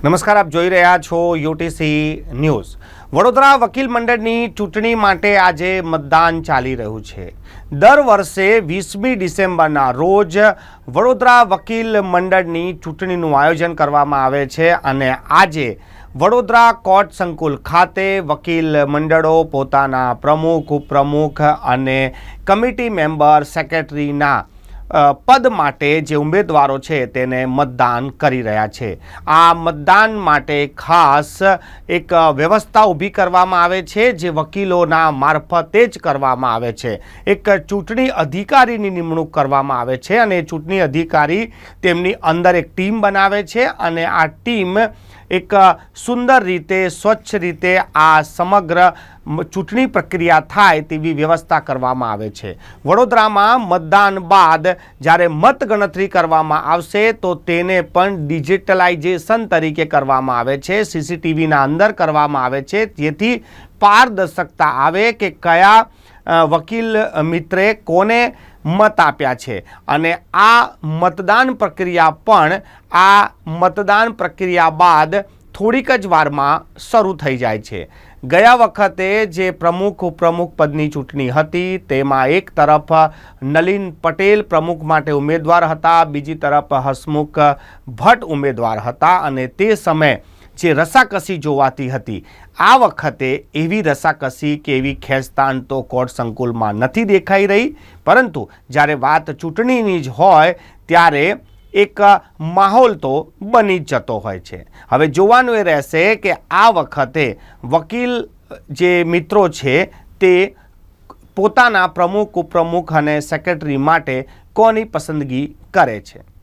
નમસ્કાર, આપ જોઈ રહ્યા છો યુટીસી ન્યૂઝ। વડોદરા વકીલ મંડળની ચૂંટણી માટે આજે મતદાન ચાલી રહ્યું છે। દર વર્ષે 20મી ડિસેમ્બરના રોજ વડોદરા વકીલ મંડળની ચૂંટણીનું આયોજન કરવામાં આવે છે અને આજે વડોદરા કોર્ટ સંકુલ ખાતે વકીલ મંડળો પોતાના પ્રમુખ, ઉપપ્રમુખ અને કમિટી મેમ્બર, સેક્રેટરીના પદ માટે જે ઉમેદવારો છે તેને મતદાન કરી રહ્યા છે। આ મતદાન માટે ખાસ એક વ્યવસ્થા ઊભી કરવામાં આવે છે જે વકીલોના મારફતે જ કરવામાં આવે છે। એક ચૂંટણી અધિકારીની નિમણૂક કરવામાં આવે છે અને ચૂંટણી અધિકારી તેમની અંદર એક ટીમ બનાવે છે અને આ ટીમ એક સુંદર રીતે, સ્વચ્છ રીતે આ સમગ્ર ચૂંટણી પ્રક્રિયા થાય તેવી વ્યવસ્થા કરવામાં આવે છે। વડોદરામાં મતદાન બાદ જ્યારે મતગણતરી કરવામાં આવશે તો તેને પણ ડિજિટલાઇઝેશન તરીકે કરવામાં આવે છે, સીસીટીવીના અંદર કરવામાં આવે છે, જેથી પારદર્શકતા આવે કે કયા વકીલ મિત્રે કોને મત આપ્યા છે અને આ મતદાન પ્રક્રિયા બાદ થોડીક જ વારમાં શરૂ થઈ જાય છે। ગયા વખતે જે પ્રમુખ, ઉપપ્રમુખ પદની ચૂંટણી હતી તેમાં એક તરફ નલિન પટેલ પ્રમુખ માટે ઉમેદવાર હતા, બીજી તરફ હસમુખ ભટ્ટ ઉમેદવાર હતા અને તે સમયે જે રસાકસી જોવાતી હતી, આ વખતે એવી રસાકસી કે એવી ખેંચતાણ તો કોર્ટ સંકુલમાં નથી દેખાઈ રહી, પરંતુ જ્યારે વાત ચૂંટણીની જ હોય ત્યારે એક માહોલ તો બની જ જતો હોય છે। હવે જોવાનું એ રહેશે કે આ વખતે વકીલ જે મિત્રો છે તે પોતાના પ્રમુખ, ઉપપ્રમુખ અને સેક્રેટરી માટે કોની પસંદગી કરે છે।